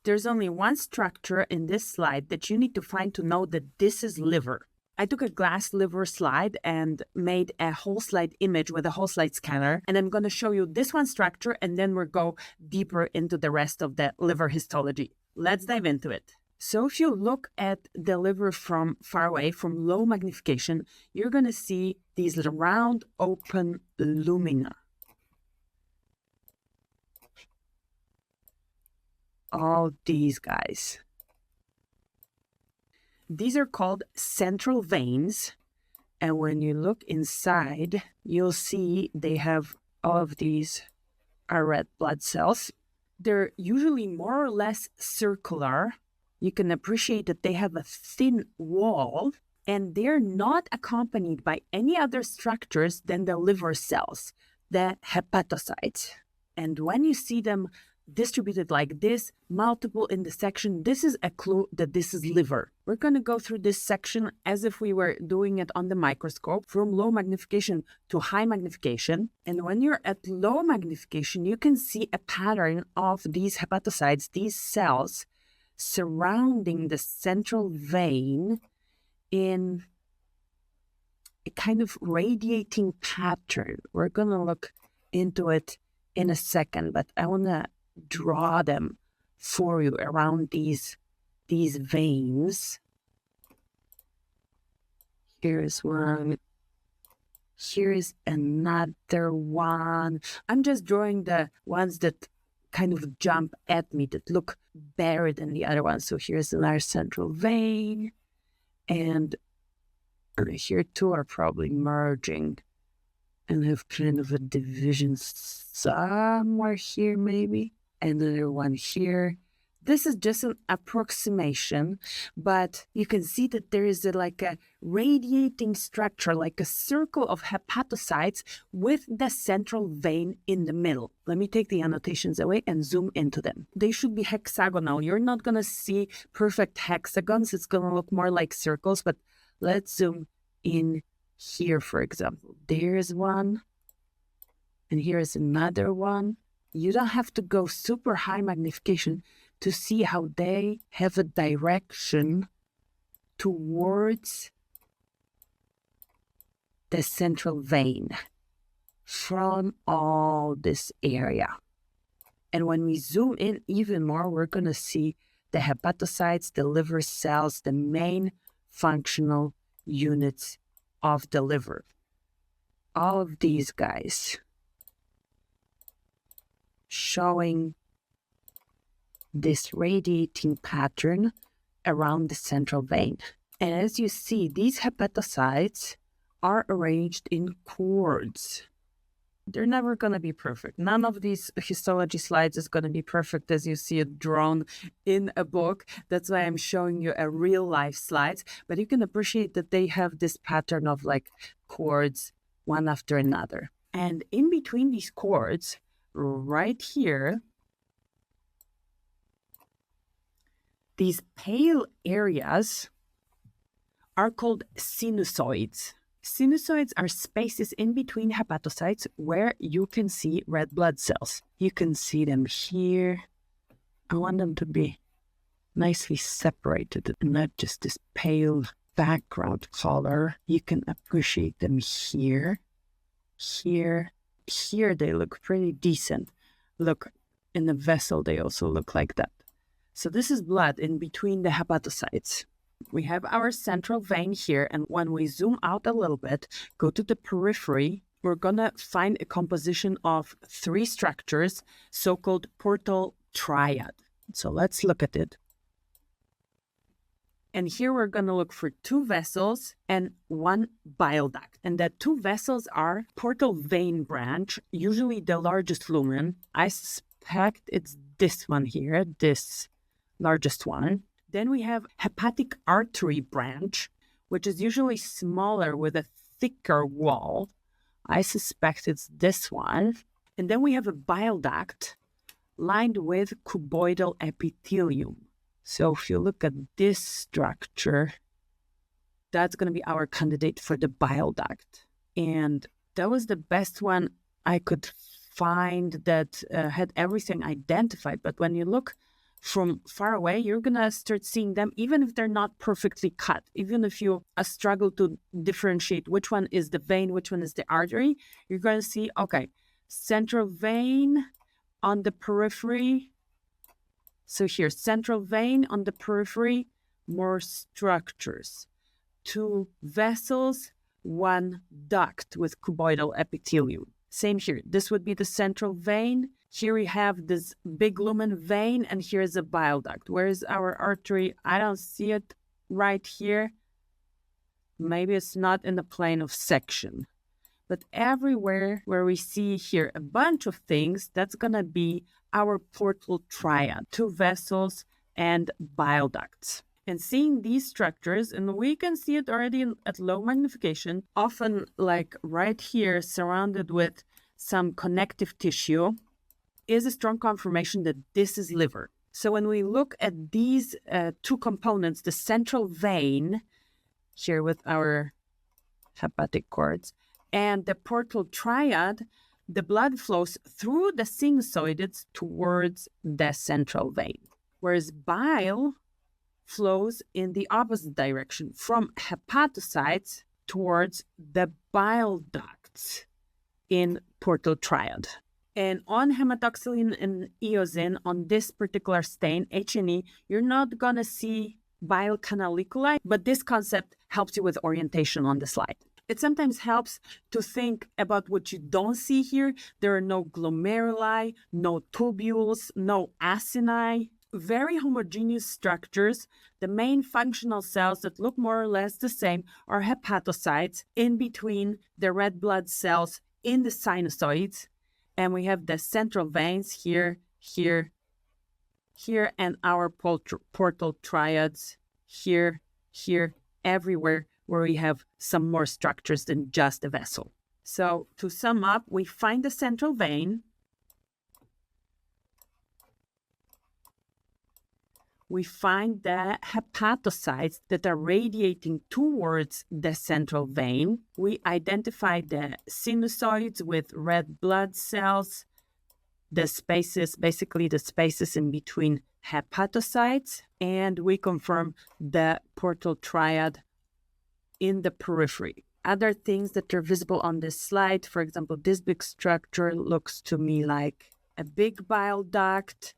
There's only one structure in this slide that you need to find to know that this is liver. I took a glass liver slide and made a whole slide image with a whole slide scanner. And I'm going to show you this one structure, and then we'll go deeper into the rest of the liver histology. Let's dive into it. So if you look at the liver from far away, from low magnification, you're going to see these little round open lumina. All these guys. These are called central veins, and when you look inside, you'll see they have all of these are red blood cells. They're usually more or less circular. You can appreciate that they have a thin wall, and they're not accompanied by any other structures than the liver cells, the hepatocytes. And when you see them distributed like this, multiple in the section, this is a clue that this is liver. We're going to go through this section as if we were doing it on the microscope, from low magnification to high magnification. And when you're at low magnification, you can see a pattern of these hepatocytes, these cells, surrounding the central vein in a kind of radiating pattern. We're going to look into it in a second, but I want to draw them for you around these veins. Here's one. Here's another one. I'm just drawing the ones that kind of jump at me, that look better than the other ones. So here's another central vein, and here two are probably merging and have kind of a division somewhere here, maybe. Another one here. This is just an approximation, but you can see that there is like a radiating structure, like a circle of hepatocytes with the central vein in the middle. Let me take the annotations away and zoom into them. They should be hexagonal. You're not going to see perfect hexagons. It's going to look more like circles, but let's zoom in here, for example. There's one, and here's another one. You don't have to go super high magnification to see how they have a direction towards the central vein from all this area. And when we zoom in even more, we're going to see the hepatocytes, the liver cells, the main functional units of the liver. All of these guys showing this radiating pattern around the central vein. And as you see, these hepatocytes are arranged in cords. They're never going to be perfect. None of these histology slides is going to be perfect as you see it drawn in a book. That's why I'm showing you a real life slides. But you can appreciate that they have this pattern of like cords, one after another. And in between these cords, right here, these pale areas are called sinusoids. Sinusoids are spaces in between hepatocytes where you can see red blood cells. You can see them here. I want them to be nicely separated, not just this pale background color. You can appreciate them here, here. Here they look pretty decent. Look, in the vessel they also look like that. So this is blood in between the hepatocytes. We have our central vein here, and when we zoom out a little bit, go to the periphery, we're gonna find a composition of three structures, so-called portal triad. So let's look at it. And here we're going to look for two vessels and one bile duct. And the two vessels are portal vein branch, usually the largest lumen. I suspect it's this one here, this largest one. Then we have hepatic artery branch, which is usually smaller with a thicker wall. I suspect it's this one. And then we have a bile duct lined with cuboidal epithelium. So if you look at this structure, that's going to be our candidate for the bile duct. And that was the best one I could find that had everything identified. But when you look from far away, you're going to start seeing them, even if they're not perfectly cut, even if you struggle to differentiate which one is the vein, which one is the artery, you're going to see, okay, central vein on the periphery. So here, central vein on the periphery, more structures. 2 vessels, 1 duct with cuboidal epithelium. Same here. This would be the central vein. Here we have this big lumen vein, and here's a bile duct. Where is our artery? I don't see it right here. Maybe it's not in the plane of section. But everywhere where we see here a bunch of things, that's going to be our portal triad, 2 vessels and bile ducts. And seeing these structures, and we can see it already at low magnification, often like right here, surrounded with some connective tissue, is a strong confirmation that this is liver. So when we look at these 2 components, the central vein, here with our hepatic cords, and the portal triad, the blood flows through the sinusoids towards the central vein, whereas bile flows in the opposite direction from hepatocytes towards the bile ducts in portal triad. And on hematoxylin and eosin, on this particular stain, H&E, you're not going to see bile canaliculi, but this concept helps you with orientation on the slide. It sometimes helps to think about what you don't see here. There are no glomeruli, no tubules, no acini, very homogeneous structures. The main functional cells that look more or less the same are hepatocytes in between the red blood cells in the sinusoids. And we have the central veins here, here, here, and our portal triads here, here, everywhere where we have some more structures than just a vessel. So to sum up, we find the central vein. We find the hepatocytes that are radiating towards the central vein. We identify the sinusoids with red blood cells, the spaces, basically the spaces in between hepatocytes, and we confirm the portal triad in the periphery. Other things that are visible on this slide, for example, this big structure looks to me like a big bile duct.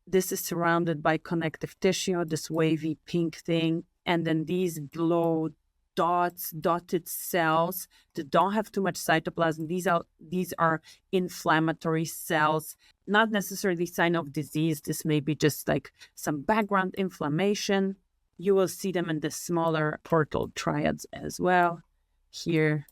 This is surrounded by connective tissue, this wavy pink thing. And then these below dotted cells that don't have too much cytoplasm. These are inflammatory cells, not necessarily sign of disease. This may be just like some background inflammation. You will see them in the smaller portal triads as well. Here,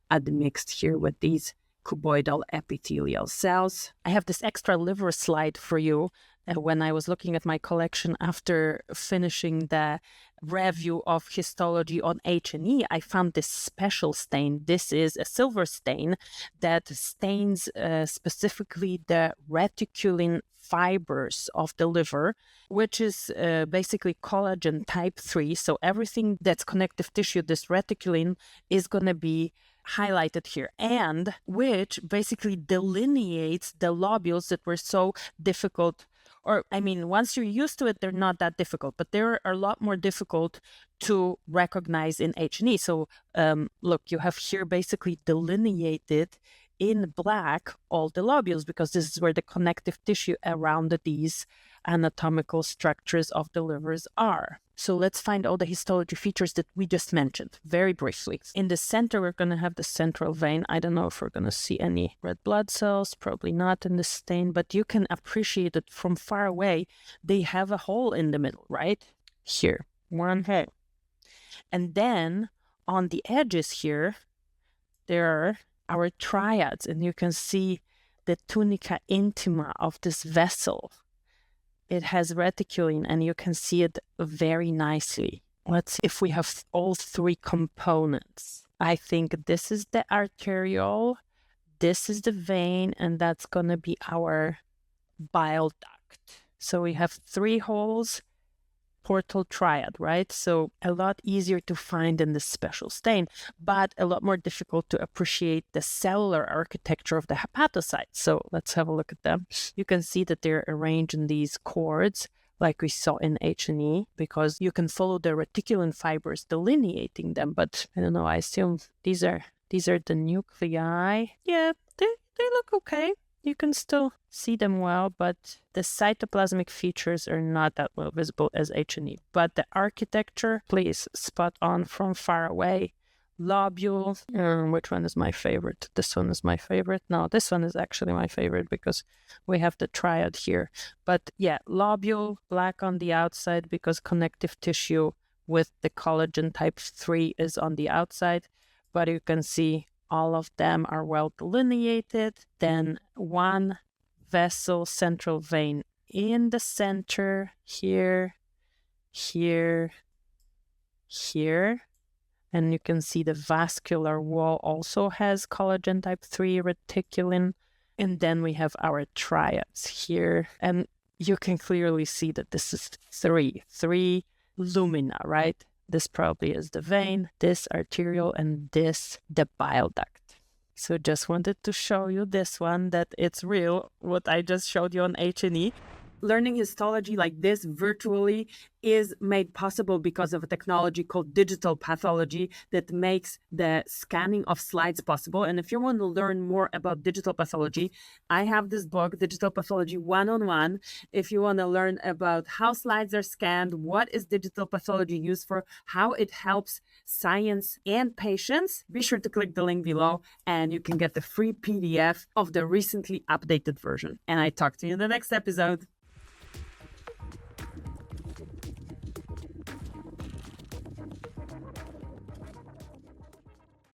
admixed here with these cuboidal epithelial cells. I have this extra liver slide for you. When I was looking at my collection after finishing the review of histology on H&E, I found this special stain. This is a silver stain that stains specifically the reticulin fibers of the liver, which is basically collagen type 3. So everything that's connective tissue, this reticulin, is going to be highlighted here, and which basically delineates the lobules that were so difficult. Or, I mean, once you're used to it, they're not that difficult, but they're a lot more difficult to recognize in H&E. So look, you have here basically delineated in black all the lobules, because this is where the connective tissue around these anatomical structures of the livers are. So let's find all the histology features that we just mentioned very briefly. In the center, we're going to have the central vein. I don't know if we're going to see any red blood cells, probably not in the stain, but you can appreciate it from far away. They have a hole in the middle, right? Here, one hole. And then on the edges here, there are our triads, and you can see the tunica intima of this vessel. It has reticulin, and you can see it very nicely. Let's see if we have all 3 components. I think this is the arteriole, this is the vein, and that's going to be our bile duct. So we have 3 holes portal triad, right? So a lot easier to find in this special stain, but a lot more difficult to appreciate the cellular architecture of the hepatocyte. So let's have a look at them. You can see that they're arranged in these cords like we saw in H&E, because you can follow the reticulin fibers delineating them. But I don't know, I assume these are the nuclei. Yeah, they look okay. You can still see them well, but the cytoplasmic features are not that well visible as H&E. But the architecture, please, spot on from far away. Lobule, which one is my favorite? This one is my favorite. No, this one is actually my favorite because we have the triad here. But yeah, lobule, black on the outside because connective tissue with the collagen type 3 is on the outside. But you can see all of them are well delineated. Then one vessel central vein in the center, here, here, here. And you can see the vascular wall also has collagen type 3 reticulin. And then we have our triads here. And you can clearly see that this is three lumina, right? This probably is the vein, this arterial, and this the bile duct. So just wanted to show you this one, that it's real, what I just showed you on H&E. Learning histology like this virtually is made possible because of a technology called digital pathology that makes the scanning of slides possible. And if you want to learn more about digital pathology, I have this book, Digital Pathology 101. If you want to learn about how slides are scanned, what is digital pathology used for, how it helps science and patients, be sure to click the link below and you can get the free PDF of the recently updated version. And I talk to you in the next episode.